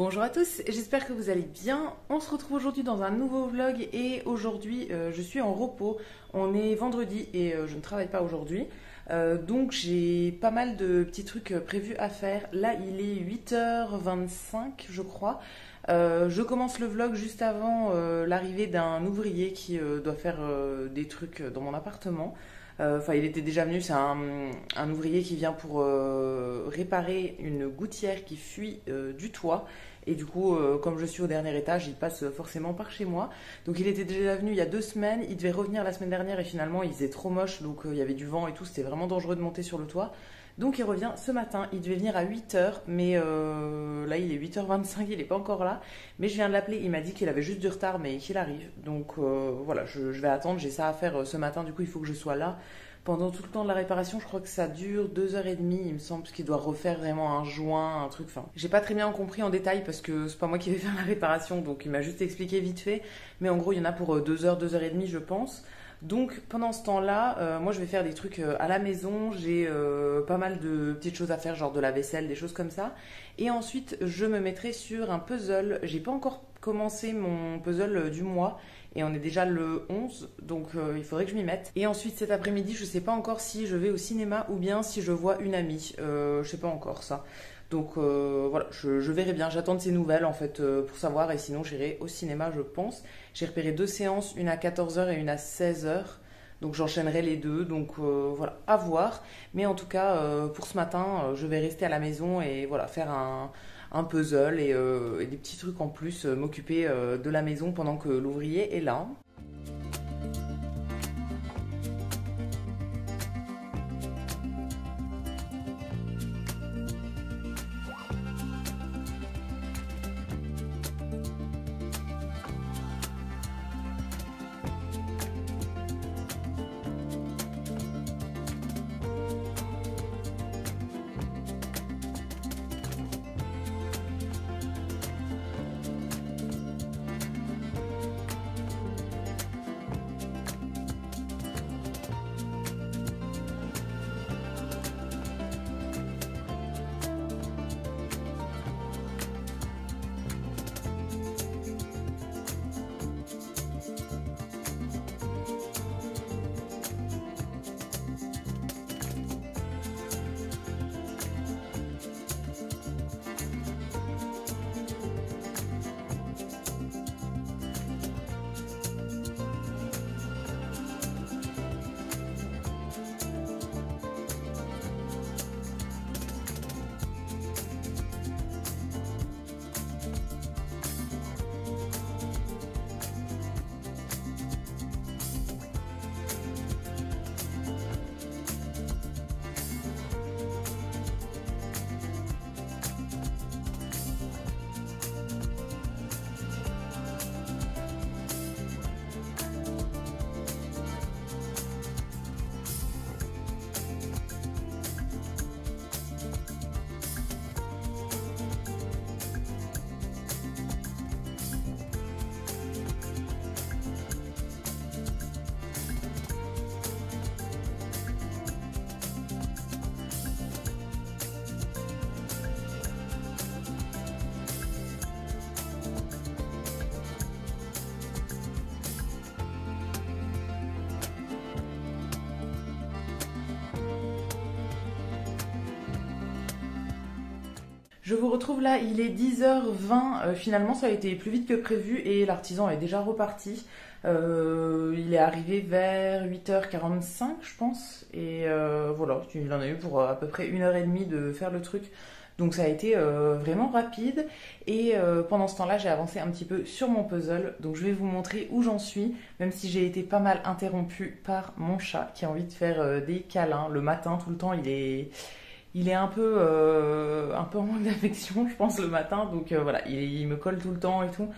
Bonjour à tous, j'espère que vous allez bien. On se retrouve aujourd'hui dans un nouveau vlog et aujourd'hui je suis en repos. On est vendredi et je ne travaille pas aujourd'hui. Donc j'ai pas mal de petits trucs prévus à faire. Là il est 8h25 je crois. Je commence le vlog juste avant l'arrivée d'un ouvrier qui doit faire des trucs dans mon appartement. Enfin, il était déjà venu, c'est un ouvrier qui vient pour réparer une gouttière qui fuit du toit. Et du coup, comme je suis au dernier étage, il passe forcément par chez moi. Donc il était déjà venu il y a 2 semaines, il devait revenir la semaine dernière et finalement il faisait trop moche, donc il y avait du vent et tout, c'était vraiment dangereux de monter sur le toit. Donc il revient ce matin, il devait venir à 8h, mais là il est 8h25, il n'est pas encore là. Mais je viens de l'appeler, il m'a dit qu'il avait juste du retard, mais qu'il arrive. Donc voilà, je vais attendre, j'ai ça à faire ce matin, du coup il faut que je sois là. Pendant tout le temps de la réparation, je crois que ça dure 2h30, il me semble, parce qu'il doit refaire vraiment un joint, un truc. Enfin, j'ai pas très bien compris en détail parce que c'est pas moi qui vais faire la réparation, donc il m'a juste expliqué vite fait. Mais en gros, il y en a pour 2h, 2h30, je pense. Donc pendant ce temps-là, moi je vais faire des trucs à la maison, j'ai pas mal de petites choses à faire, genre de la vaisselle, des choses comme ça. Et ensuite, je me mettrai sur un puzzle. J'ai pas encore commencé mon puzzle du mois. Et on est déjà le 11, donc il faudrait que je m'y mette. Et ensuite cet après-midi, je sais pas encore si je vais au cinéma ou bien si je vois une amie. Je sais pas encore ça. Donc voilà, je verrai bien. J'attends de ces nouvelles en fait pour savoir. Et sinon, j'irai au cinéma, je pense. J'ai repéré 2 séances, une à 14h et une à 16h. Donc j'enchaînerai les deux. Donc voilà, à voir. Mais en tout cas, pour ce matin, je vais rester à la maison et voilà, faire un puzzle et des petits trucs en plus, m'occuper de la maison pendant que l'ouvrier est là. Je vous retrouve là, il est 10h20, finalement ça a été plus vite que prévu et l'artisan est déjà reparti. Il est arrivé vers 8h45 je pense et voilà, il en a eu pour à peu près 1h30 de faire le truc. Donc ça a été vraiment rapide et pendant ce temps-là j'ai avancé un petit peu sur mon puzzle. Donc je vais vous montrer où j'en suis, même si j'ai été pas mal interrompue par mon chat qui a envie de faire des câlins. Le matin tout le temps il est un peu en manque d'affection, je pense, le matin. Donc voilà, il me colle tout le temps et tout.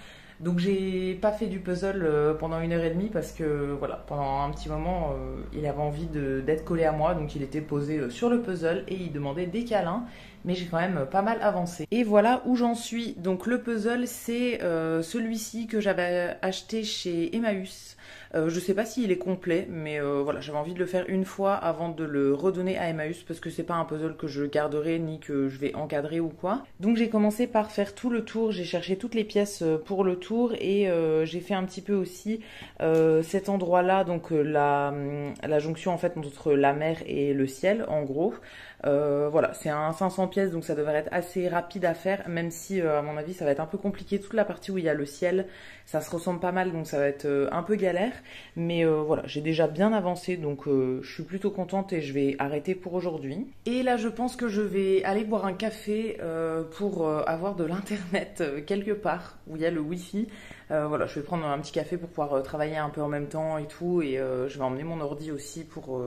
Donc j'ai pas fait du puzzle pendant 1h30 parce que voilà, pendant un petit moment, il avait envie d'être collé à moi. Donc il était posé sur le puzzle et il demandait des câlins. mais j'ai quand même pas mal avancé. Et voilà où j'en suis. Donc le puzzle, c'est celui-ci que j'avais acheté chez Emmaüs. Je sais pas s'il est complet, mais voilà, j'avais envie de le faire une fois avant de le redonner à Emmaüs parce que c'est pas un puzzle que je garderai ni que je vais encadrer ou quoi. Donc j'ai commencé par faire tout le tour, j'ai cherché toutes les pièces pour le tour et j'ai fait un petit peu aussi cet endroit-là, donc la jonction en fait entre la mer et le ciel en gros. Voilà, c'est un 500 pièces donc ça devrait être assez rapide à faire, même si à mon avis ça va être un peu compliqué. Toute la partie où il y a le ciel, ça se ressemble pas mal donc ça va être un peu galère. Mais voilà, j'ai déjà bien avancé donc je suis plutôt contente et je vais arrêter pour aujourd'hui. Et là je pense que je vais aller boire un café pour avoir de l'internet quelque part où il y a le wifi. Voilà, je vais prendre un petit café pour pouvoir travailler un peu en même temps et tout. Et je vais emmener mon ordi aussi pour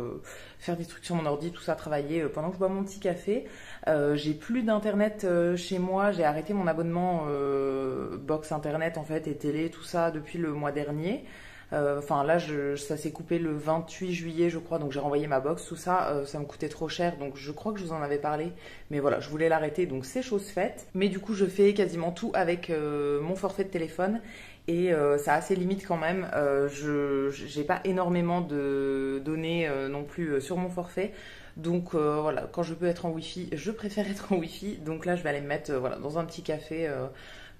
faire des trucs sur mon ordi, tout ça, travailler pendant que je bois mon petit café. J'ai plus d'internet chez moi, j'ai arrêté mon abonnement box internet en fait et télé, tout ça depuis le mois dernier. Enfin là, ça s'est coupé le 28 juillet, je crois, donc j'ai renvoyé ma box, tout ça, ça me coûtait trop cher, donc je crois que je vous en avais parlé, mais voilà, je voulais l'arrêter, donc c'est chose faite. Mais du coup, je fais quasiment tout avec mon forfait de téléphone. Et c'est assez limite quand même. Je j'ai pas énormément de données non plus sur mon forfait. Donc voilà, quand je peux être en Wi-Fi, je préfère être en Wi-Fi. Donc là, je vais aller me mettre voilà, dans un petit café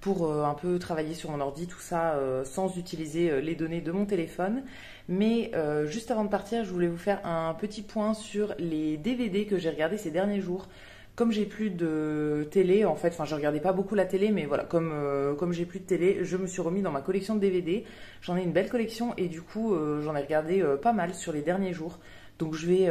pour un peu travailler sur mon ordi, tout ça, sans utiliser les données de mon téléphone. Mais juste avant de partir, je voulais vous faire un petit point sur les DVD que j'ai regardés ces derniers jours. Comme j'ai plus de télé, en fait, enfin je regardais pas beaucoup la télé, mais voilà, comme j'ai plus de télé, je me suis remis dans ma collection de DVD. J'en ai une belle collection et du coup j'en ai regardé pas mal sur les derniers jours. Donc je vais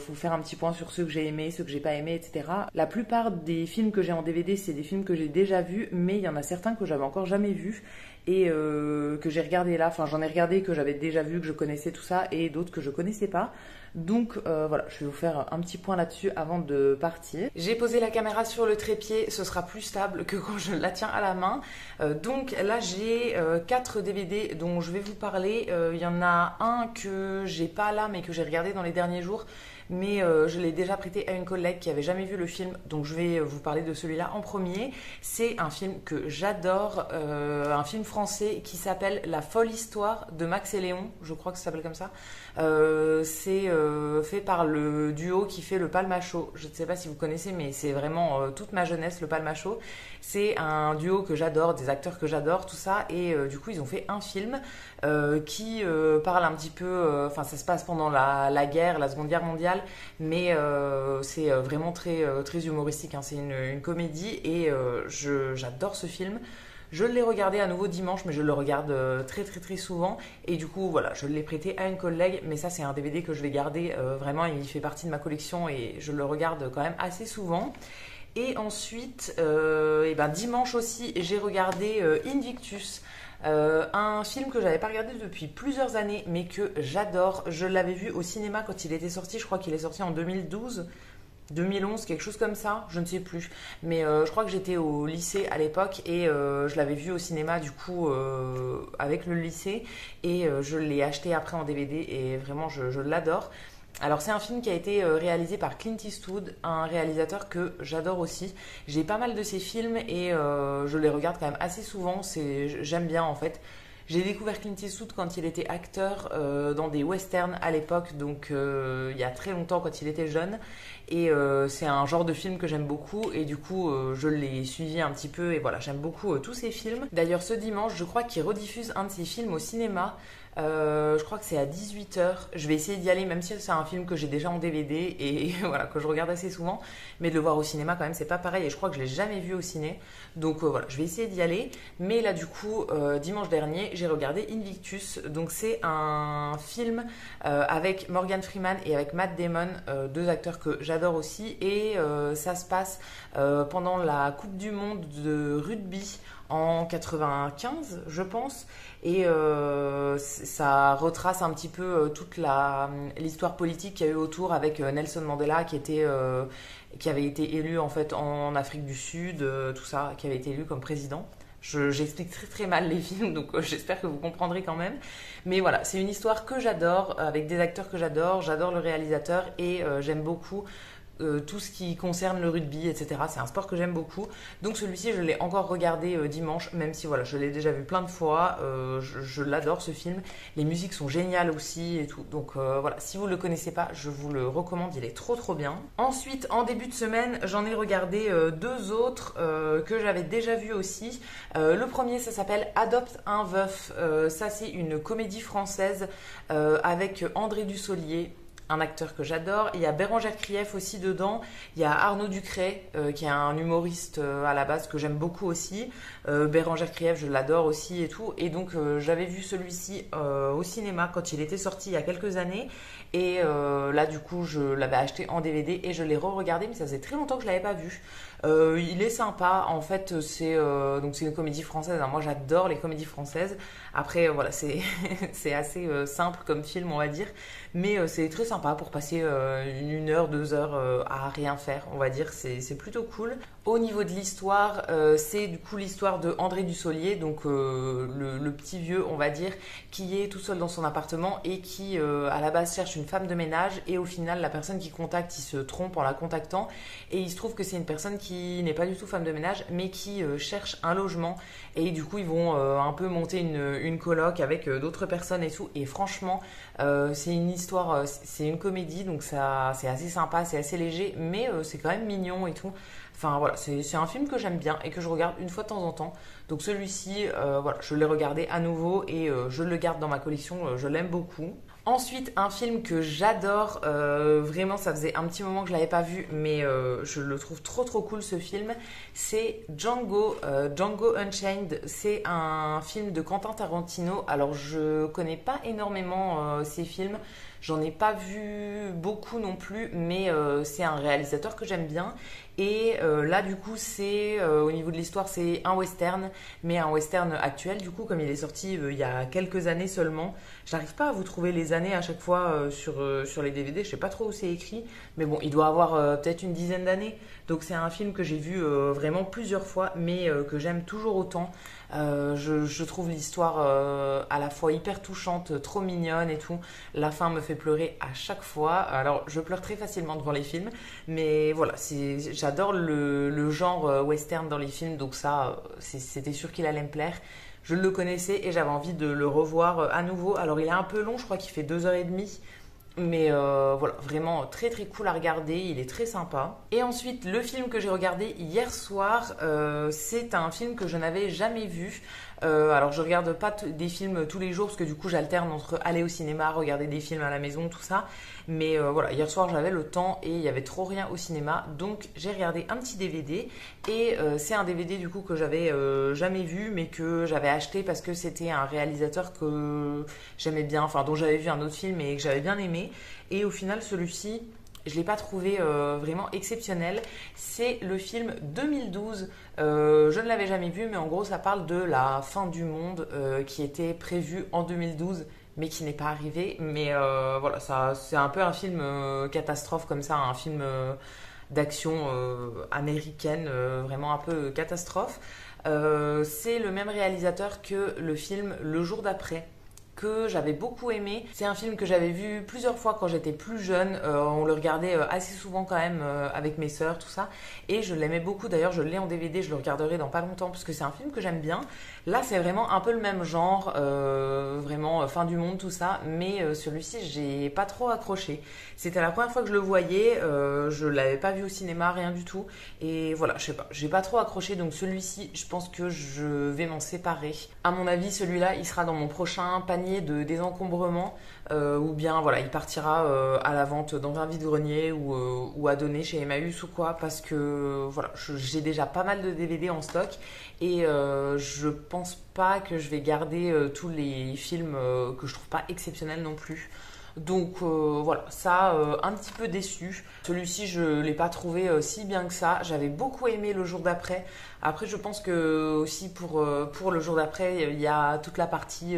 vous faire un petit point sur ceux que j'ai aimés, ceux que j'ai pas aimés, etc. La plupart des films que j'ai en DVD, c'est des films que j'ai déjà vus, mais il y en a certains que j'avais encore jamais vus et que j'ai regardé là. Enfin j'en ai regardé que j'avais déjà vu, que je connaissais tout ça, et d'autres que je connaissais pas. Donc voilà, je vais vous faire un petit point là-dessus avant de partir. J'ai posé la caméra sur le trépied, ce sera plus stable que quand je la tiens à la main. Donc là j'ai 4 DVD dont je vais vous parler. Il y en a un que j'ai pas là mais que j'ai regardé dans les derniers jours. Mais je l'ai déjà prêté à une collègue qui avait jamais vu le film, donc je vais vous parler de celui-là en premier. C'est un film que j'adore, un film français qui s'appelle La folle histoire de Max et Léon, je crois que ça s'appelle comme ça. C'est fait par le duo qui fait le Palmacho. Je ne sais pas si vous connaissez, mais c'est vraiment toute ma jeunesse, le Palmacho. C'est un duo que j'adore, des acteurs que j'adore, tout ça. Et du coup, ils ont fait un film qui parle un petit peu... Enfin, ça se passe pendant la guerre, la Seconde Guerre mondiale, mais c'est vraiment très humoristique, hein. C'est une comédie et j'adore ce film. Je l'ai regardé à nouveau dimanche, mais je le regarde très souvent. Et du coup, voilà, je l'ai prêté à une collègue. Mais ça, c'est un DVD que je vais garder. Vraiment, il fait partie de ma collection et je le regarde quand même assez souvent. Et ensuite, et ben, dimanche aussi, j'ai regardé Invictus. Un film que j'avais pas regardé depuis plusieurs années, mais que j'adore. Je l'avais vu au cinéma quand il était sorti. Je crois qu'il est sorti en 2012. 2011, quelque chose comme ça, je ne sais plus. Mais je crois que j'étais au lycée à l'époque et je l'avais vu au cinéma du coup avec le lycée et je l'ai acheté après en DVD et vraiment je l'adore. Alors c'est un film qui a été réalisé par Clint Eastwood, un réalisateur que j'adore aussi. J'ai pas mal de ses films et je les regarde quand même assez souvent, j'aime bien en fait. J'ai découvert Clint Eastwood quand il était acteur dans des westerns à l'époque, donc il y a très longtemps quand il était jeune. Et c'est un genre de film que j'aime beaucoup et du coup je l'ai suivi un petit peu et voilà, j'aime beaucoup tous ses films. D'ailleurs ce dimanche, je crois qu'il rediffuse un de ses films au cinéma. Je crois que c'est à 18h. Je vais essayer d'y aller, même si c'est un film que j'ai déjà en DVD et voilà, que je regarde assez souvent. Mais de le voir au cinéma, quand même, c'est pas pareil. Et je crois que je l'ai jamais vu au ciné. Donc voilà, je vais essayer d'y aller. Mais là, du coup, dimanche dernier, j'ai regardé Invictus. Donc c'est un film avec Morgan Freeman et avec Matt Damon, deux acteurs que j'adore aussi. Et ça se passe pendant la Coupe du Monde de rugby en 95, je pense. Et ça retrace un petit peu toute l'histoire politique qu'il y a eu autour avec Nelson Mandela qui avait été élu en fait en Afrique du Sud, tout ça, qui avait été élu comme président. J'explique très mal les films, donc j'espère que vous comprendrez quand même. Mais voilà, c'est une histoire que j'adore, avec des acteurs que j'adore le réalisateur et j'aime beaucoup tout ce qui concerne le rugby, etc. C'est un sport que j'aime beaucoup. Donc celui-ci, je l'ai encore regardé dimanche, même si voilà, je l'ai déjà vu plein de fois. Je l'adore ce film. Les musiques sont géniales aussi et tout. Donc voilà, si vous ne le connaissez pas, je vous le recommande. Il est trop trop bien. Ensuite, en début de semaine, j'en ai regardé deux autres que j'avais déjà vus aussi. Le premier, ça s'appelle Adopte un veuf. Ça, c'est une comédie française avec André Dussolier, un acteur que j'adore. Il y a Bérangère Krief aussi dedans. Il y a Arnaud Ducret, qui est un humoriste à la base que j'aime beaucoup aussi. Bérangère Krief, je l'adore aussi et tout. Et donc, j'avais vu celui-ci au cinéma quand il était sorti il y a quelques années. Et là, du coup, je l'avais acheté en DVD et je l'ai re-regardé, mais ça faisait très longtemps que je l'avais pas vu. Il est sympa. En fait, c'est une comédie française, hein. Moi, j'adore les comédies françaises. Après, voilà, c'est c'est assez simple comme film, on va dire. Mais c'est très sympa pour passer une heure, 2 heures à rien faire, on va dire. C'est plutôt cool. Au niveau de l'histoire, c'est du coup l'histoire de André Dussolier, donc le petit vieux, on va dire, qui est tout seul dans son appartement et qui, à la base, cherche une femme de ménage. Et au final, la personne qu'il contacte, il se trompe en la contactant. Et il se trouve que c'est une personne qui n'est pas du tout femme de ménage, mais qui cherche un logement. Et du coup, ils vont un peu monter une coloc avec d'autres personnes et tout. Et franchement, c'est une histoire, c'est une comédie, donc ça, c'est assez sympa, c'est assez léger, mais c'est quand même mignon et tout. Enfin voilà, c'est un film que j'aime bien et que je regarde une fois de temps en temps. Donc celui-ci, voilà, je l'ai regardé à nouveau et je le garde dans ma collection, je l'aime beaucoup. Ensuite, un film que j'adore, vraiment ça faisait un petit moment que je l'avais pas vu, mais je le trouve trop trop cool ce film, c'est Django, Django Unchained. C'est un film de Quentin Tarantino. Alors je connais pas énormément ces films, j'en ai pas vu beaucoup non plus, mais c'est un réalisateur que j'aime bien. Et là, du coup, c'est au niveau de l'histoire, c'est un western, mais un western actuel, du coup, comme il est sorti il y a quelques années seulement. J'arrive pas à vous trouver les années à chaque fois sur les DVD, je sais pas trop où c'est écrit, mais bon, il doit avoir peut-être une dizaine d'années. Donc c'est un film que j'ai vu vraiment plusieurs fois, mais que j'aime toujours autant. Je trouve l'histoire à la fois hyper touchante, trop mignonne et tout. La fin me fait pleurer à chaque fois. Alors, je pleure très facilement devant les films, mais voilà, j'adore le genre western dans les films, donc ça, c'était sûr qu'il allait me plaire. Je le connaissais et j'avais envie de le revoir à nouveau. Alors, il est un peu long, je crois qu'il fait 2 h 30. Mais voilà, vraiment très très cool à regarder, il est très sympa. Et ensuite, le film que j'ai regardé hier soir, c'est un film que je n'avais jamais vu. Alors je regarde pas des films tous les jours parce que du coup j'alterne entre aller au cinéma, regarder des films à la maison, tout ça. Mais voilà, hier soir j'avais le temps et il y avait trop rien au cinéma, donc j'ai regardé un petit DVD. Et c'est un DVD du coup que j'avais jamais vu, mais que j'avais acheté parce que c'était un réalisateur que j'aimais bien, enfin dont j'avais vu un autre film et que j'avais bien aimé. Et au final celui-ci, je ne l'ai pas trouvé vraiment exceptionnel. C'est le film 2012. Je ne l'avais jamais vu, mais en gros, ça parle de la fin du monde qui était prévue en 2012, mais qui n'est pas arrivée. Mais voilà, c'est un peu un film catastrophe comme ça, un film d'action américaine, vraiment un peu catastrophe. C'est le même réalisateur que le film Le jour d'après, que j'avais beaucoup aimé. C'est un film que j'avais vu plusieurs fois quand j'étais plus jeune. On le regardait assez souvent quand même avec mes sœurs, tout ça. Et je l'aimais beaucoup. D'ailleurs, je l'ai en DVD. Je le regarderai dans pas longtemps parce que c'est un film que j'aime bien. Là, c'est vraiment un peu le même genre. Vraiment fin du monde, tout ça. Mais celui-ci, j'ai pas trop accroché. C'était la première fois que je le voyais. Je l'avais pas vu au cinéma, rien du tout. Et voilà, je sais pas. J'ai pas trop accroché. Donc celui-ci, je pense que je vais m'en séparer. À mon avis, celui-là, il sera dans mon prochain panier de désencombrement, ou bien voilà, il partira à la vente dans un vide-grenier ou à donner chez Emmaüs ou quoi, parce que voilà, j'ai déjà pas mal de DVD en stock et je pense pas que je vais garder tous les films que je trouve pas exceptionnels non plus. Donc voilà, ça, un petit peu déçu. Celui-ci, je ne l'ai pas trouvé si bien que ça. J'avais beaucoup aimé le jour d'après. Après, je pense que aussi pour le jour d'après, il y a toute la partie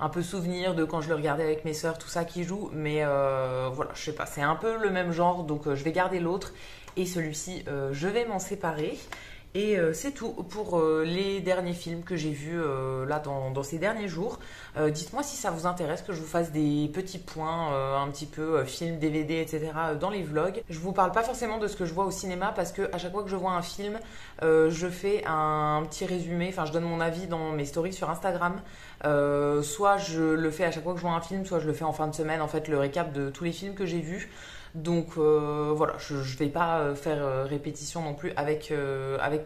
un peu souvenir de quand je le regardais avec mes sœurs, tout ça qui joue. Mais voilà, je sais pas, c'est un peu le même genre, donc je vais garder l'autre. Et celui-ci, je vais m'en séparer. Et c'est tout pour les derniers films que j'ai vus là dans ces derniers jours. Dites-moi si ça vous intéresse que je vous fasse des petits points un petit peu films, DVD, etc. Dans les vlogs. Je vous parle pas forcément de ce que je vois au cinéma parce que à chaque fois que je vois un film, je fais un petit résumé, enfin je donne mon avis dans mes stories sur Instagram. Soit je le fais à chaque fois que je vois un film, soit je le fais en fin de semaine, en fait le récap de tous les films que j'ai vus. Donc voilà, je ne vais pas faire répétition non plus avec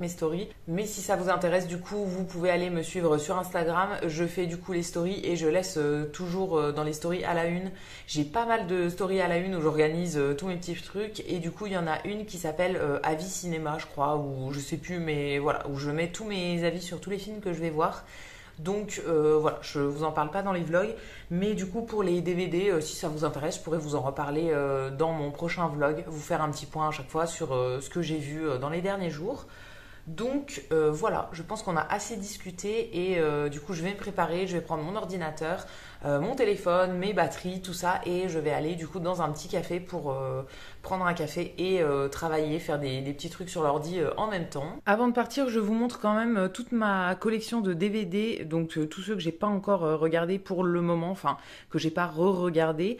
mes stories. Mais si ça vous intéresse, du coup, vous pouvez aller me suivre sur Instagram. Je fais du coup les stories et je laisse toujours dans les stories à la une. J'ai pas mal de stories à la une où j'organise tous mes petits trucs. Et du coup, il y en a une qui s'appelle Avis Cinéma, je crois, ou je sais plus, mais voilà, où je mets tous mes avis sur tous les films que je vais voir. Donc voilà, je vous en parle pas dans les vlogs, mais du coup pour les DVD, si ça vous intéresse, je pourrais vous en reparler dans mon prochain vlog, vous faire un petit point à chaque fois sur ce que j'ai vu dans les derniers jours. Donc voilà, je pense qu'on a assez discuté et du coup je vais me préparer, je vais prendre mon ordinateur, mon téléphone, mes batteries, tout ça et je vais aller du coup dans un petit café pour prendre un café et travailler, faire des petits trucs sur l'ordi en même temps. Avant de partir, je vous montre quand même toute ma collection de DVD, donc tous ceux que j'ai pas encore regardés pour le moment, enfin que j'ai pas re-regardé.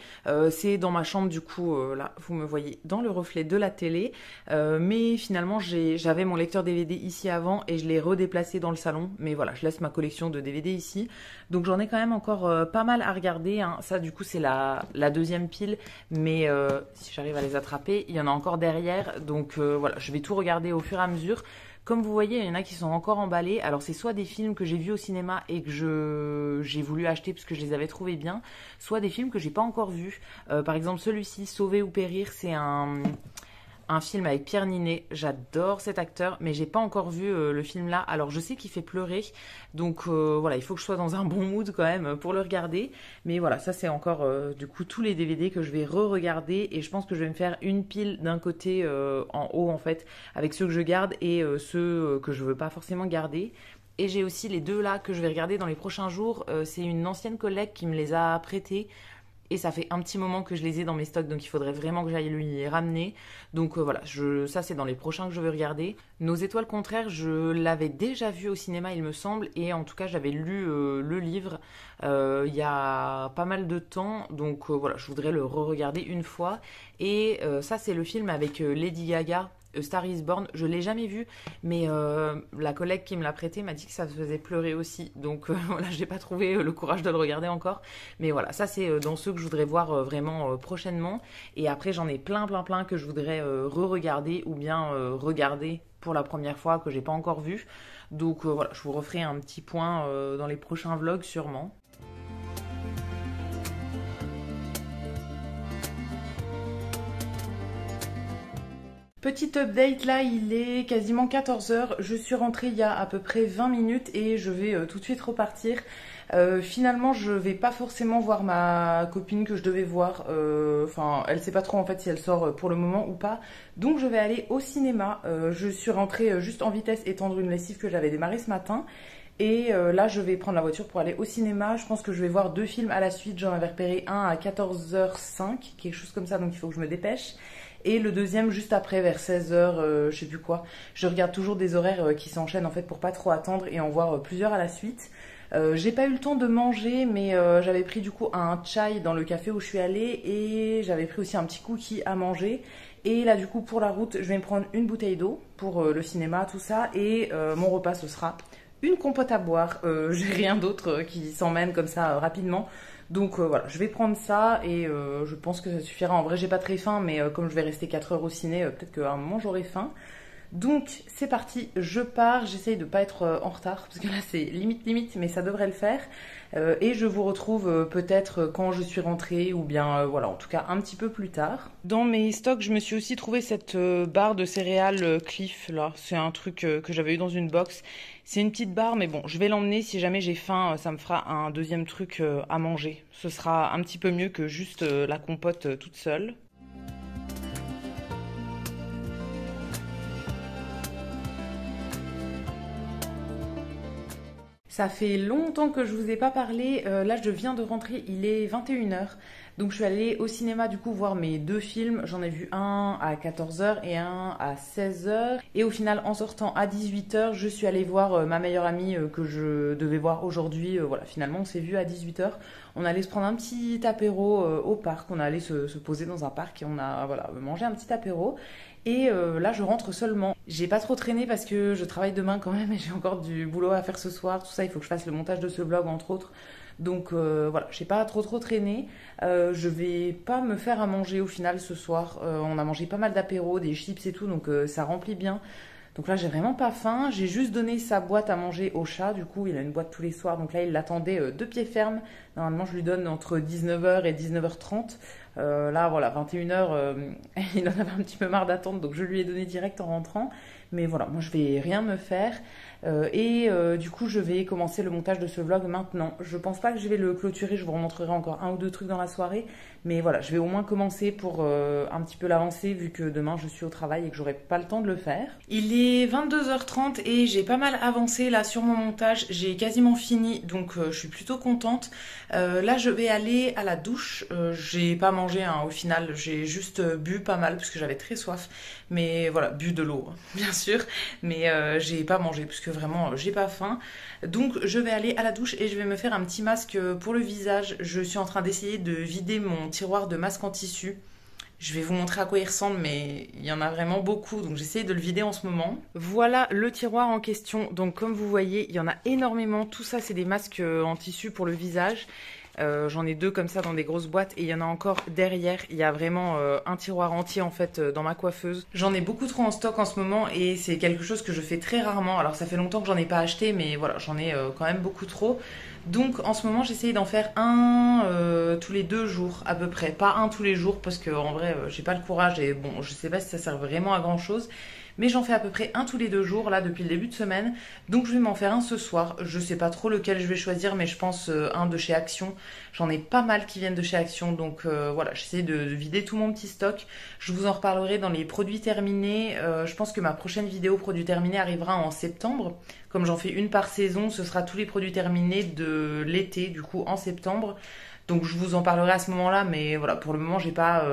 C'est dans ma chambre du coup, là vous me voyez dans le reflet de la télé, mais finalement j'avais mon lecteur DVD ici avant et je l'ai redéplacé dans le salon, mais voilà, je laisse ma collection de DVD ici. Donc j'en ai quand même encore pas mal à regarder, hein. Ça du coup c'est la deuxième pile, mais si j'arrive à les attraper, il y en a encore derrière, donc voilà, je vais tout regarder au fur et à mesure. Comme vous voyez, il y en a qui sont encore emballés. Alors c'est soit des films que j'ai vus au cinéma et que j'ai voulu acheter parce que je les avais trouvés bien, soit des films que j'ai pas encore vus. Par exemple celui-ci, Sauver ou périr, c'est un film avec Pierre Ninet. J'adore cet acteur, mais j'ai pas encore vu le film là. Alors je sais qu'il fait pleurer, donc voilà, il faut que je sois dans un bon mood quand même pour le regarder. Mais voilà, ça c'est encore du coup tous les DVD que je vais re-regarder et je pense que je vais me faire une pile d'un côté en haut en fait, avec ceux que je garde et ceux que je veux pas forcément garder. Et j'ai aussi les deux là que je vais regarder dans les prochains jours. C'est une ancienne collègue qui me les a prêtés. Et ça fait un petit moment que je les ai dans mes stocks, donc il faudrait vraiment que j'aille lui les ramener. Donc voilà, ça c'est dans les prochains que je veux regarder. Nos étoiles contraires, je l'avais déjà vu au cinéma, il me semble, et en tout cas j'avais lu le livre il y a pas mal de temps, donc voilà, je voudrais le re-regarder une fois. Et ça c'est le film avec Lady Gaga. Star is Born, je l'ai jamais vu, mais la collègue qui me l'a prêté m'a dit que ça me faisait pleurer aussi, donc voilà, j'ai pas trouvé le courage de le regarder encore, mais voilà, ça c'est dans ceux que je voudrais voir vraiment prochainement, et après j'en ai plein que je voudrais re-regarder ou bien regarder pour la première fois que j'ai pas encore vu, donc voilà, je vous referai un petit point dans les prochains vlogs sûrement. Petite update, là il est quasiment 14h, je suis rentrée il y a à peu près 20 minutes et je vais tout de suite repartir. Finalement je vais pas forcément voir ma copine que je devais voir, enfin elle sait pas trop en fait si elle sort pour le moment ou pas, donc je vais aller au cinéma. Je suis rentrée juste en vitesse étendre une lessive que j'avais démarrée ce matin. Et là je vais prendre la voiture pour aller au cinéma. Je pense que je vais voir deux films à la suite, j'en avais repéré un à 14h05, quelque chose comme ça, donc il faut que je me dépêche. Et le deuxième juste après vers 16h, je sais plus quoi. Je regarde toujours des horaires qui s'enchaînent en fait pour pas trop attendre et en voir plusieurs à la suite. J'ai pas eu le temps de manger, mais j'avais pris du coup un chai dans le café où je suis allée et j'avais pris aussi un petit cookie à manger. Et là du coup pour la route, je vais me prendre une bouteille d'eau pour le cinéma, tout ça. Et mon repas ce sera une compote à boire. J'ai rien d'autre qui s'emmène comme ça rapidement. Donc voilà, je vais prendre ça et je pense que ça suffira. En vrai, j'ai pas très faim, mais comme je vais rester 4 heures au ciné, peut-être qu'à un moment j'aurai faim. Donc c'est parti, je pars, j'essaye de pas être en retard, parce que là c'est limite, mais ça devrait le faire. Et je vous retrouve peut-être quand je suis rentrée, ou bien voilà, en tout cas un petit peu plus tard. Dans mes stocks, je me suis aussi trouvé cette barre de céréales Cliff, là. C'est un truc que j'avais eu dans une box. C'est une petite barre, mais bon, je vais l'emmener. Si jamais j'ai faim, ça me fera un deuxième truc à manger. Ce sera un petit peu mieux que juste la compote toute seule. Ça fait longtemps que je vous ai pas parlé. Là, je viens de rentrer, il est 21h. Donc, je suis allée au cinéma du coup voir mes deux films. J'en ai vu un à 14h et un à 16h. Et au final, en sortant à 18h, je suis allée voir ma meilleure amie que je devais voir aujourd'hui. Voilà, finalement, on s'est vu à 18h. On allait se prendre un petit apéro au parc. On allait se poser dans un parc et on a voilà, mangé un petit apéro. Et là, je rentre seulement. J'ai pas trop traîné parce que je travaille demain quand même et j'ai encore du boulot à faire ce soir. Tout ça, il faut que je fasse le montage de ce vlog entre autres. Donc voilà, j'ai pas trop traîné. Je vais pas me faire à manger au final ce soir. On a mangé pas mal d'apéros, des chips et tout, donc ça remplit bien. Donc là, j'ai vraiment pas faim. J'ai juste donné sa boîte à manger au chat. Du coup, il a une boîte tous les soirs. Donc là, il l'attendait de pied ferme. Normalement, je lui donne entre 19h et 19h30. Là, voilà, 21h, il en avait un petit peu marre d'attendre. Donc je lui ai donné direct en rentrant. Mais voilà, moi, je vais rien me faire. Du coup, je vais commencer le montage de ce vlog maintenant. Je pense pas que je vais le clôturer. Je vous remontrerai encore un ou deux trucs dans la soirée. Mais voilà, je vais au moins commencer pour un petit peu l'avancer vu que demain je suis au travail et que j'aurai pas le temps de le faire. Il est 22h30 et j'ai pas mal avancé là sur mon montage. J'ai quasiment fini donc je suis plutôt contente. Là je vais aller à la douche. J'ai pas mangé hein, au final, j'ai juste bu pas mal parce que j'avais très soif. Mais voilà, bu de l'eau hein, bien sûr. Mais j'ai pas mangé parce que vraiment j'ai pas faim. Donc je vais aller à la douche et je vais me faire un petit masque pour le visage. Je suis en train d'essayer de vider mon tiroir de masques en tissu. Je vais vous montrer à quoi il ressemble, mais il y en a vraiment beaucoup, donc j'essaie de le vider en ce moment. Voilà le tiroir en question. Donc comme vous voyez, il y en a énormément. Tout ça, c'est des masques en tissu pour le visage. J'en ai deux comme ça dans des grosses boîtes et il y en a encore derrière. Il y a vraiment un tiroir entier en fait dans ma coiffeuse. J'en ai beaucoup trop en stock en ce moment et c'est quelque chose que je fais très rarement. Alors ça fait longtemps que j'en ai pas acheté mais voilà, j'en ai quand même beaucoup trop. Donc en ce moment j'essaye d'en faire un tous les 2 jours à peu près. Pas un tous les jours parce que en vrai j'ai pas le courage et bon je sais pas si ça sert vraiment à grand chose. Mais j'en fais à peu près un tous les 2 jours là depuis le début de semaine. Donc je vais m'en faire un ce soir. Je sais pas trop lequel je vais choisir mais je pense un de chez Action. J'en ai pas mal qui viennent de chez Action donc voilà, j'essaie de vider tout mon petit stock. Je vous en reparlerai dans les produits terminés. Je pense que ma prochaine vidéo produits terminés arrivera en septembre. Comme j'en fais une par saison, ce sera tous les produits terminés de l'été du coup en septembre. Donc je vous en parlerai à ce moment-là, mais voilà, pour le moment j'ai pas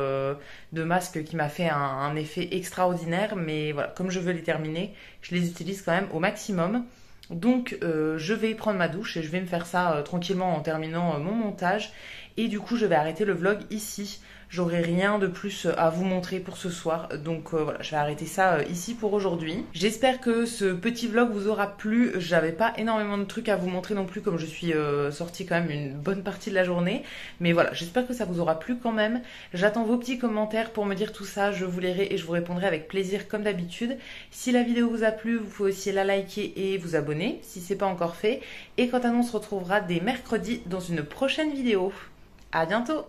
de masque qui m'a fait un effet extraordinaire, mais voilà, comme je veux les terminer, je les utilise quand même au maximum. Donc je vais prendre ma douche et je vais me faire ça tranquillement en terminant mon montage. Et du coup je vais arrêter le vlog ici. J'aurai rien de plus à vous montrer pour ce soir. Donc voilà, je vais arrêter ça ici pour aujourd'hui. J'espère que ce petit vlog vous aura plu. J'avais pas énormément de trucs à vous montrer non plus comme je suis sortie quand même une bonne partie de la journée. Mais voilà, j'espère que ça vous aura plu quand même. J'attends vos petits commentaires pour me dire tout ça. Je vous lirai et je vous répondrai avec plaisir comme d'habitude. Si la vidéo vous a plu, vous pouvez aussi la liker et vous abonner si c'est pas encore fait. Et quant à nous, on se retrouvera dès mercredi dans une prochaine vidéo. À bientôt!